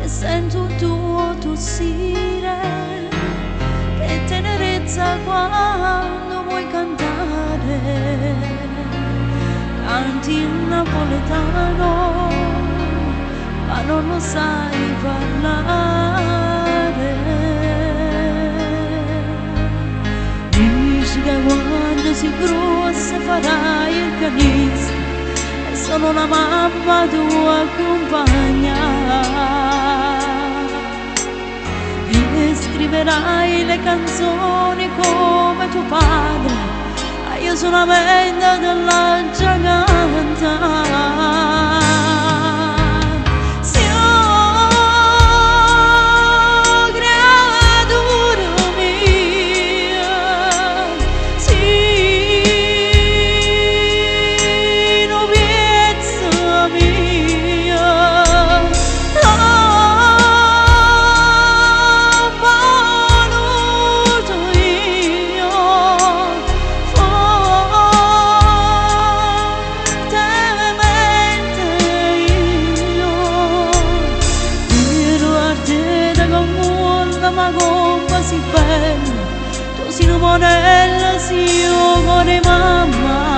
e sento il tuo tossire. Che tenerezza quando vuoi cantare, canti in napoletano ma non lo sai parlare. Dici che quando si grossa farai il pianista e sono la mamma tua compagna, e scriverai le canzoni come tuo padre, ma io solamente della giaganta. Ma come si ferma, tu sei una monella, si io con mamma.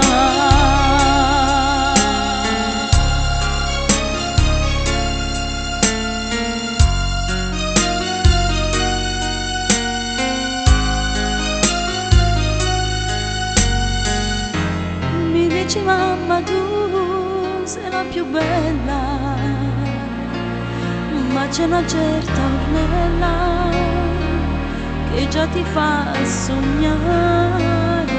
Mi dici mamma tu sei la più bella, ma c'è una certa ornella che già ti fa sognare.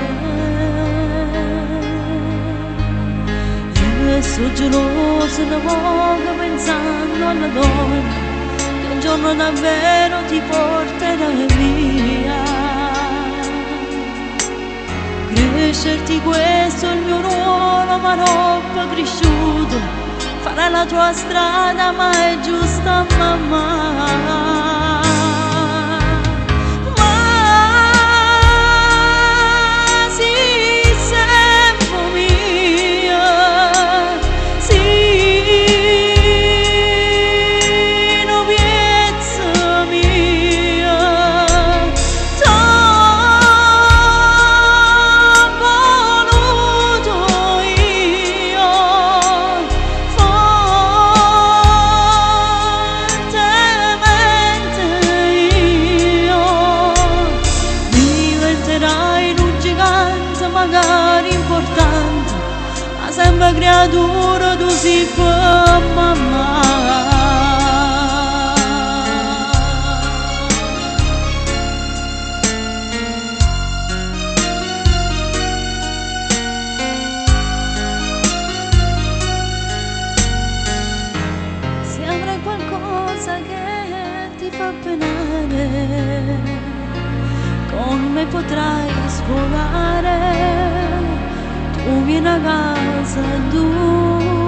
Io sono gelosa da poco pensando alla donna che un giorno davvero ti porterà via. Crescerti questo è il mio ruolo, ma troppo cresciuto, farai la tua strada ma è giusta mamma. Magari importante, ma sembra creatura tu si fa mamma. Se avrai qualcosa che ti fa penare, con me potrai sfogare, tu vieni a casa tu.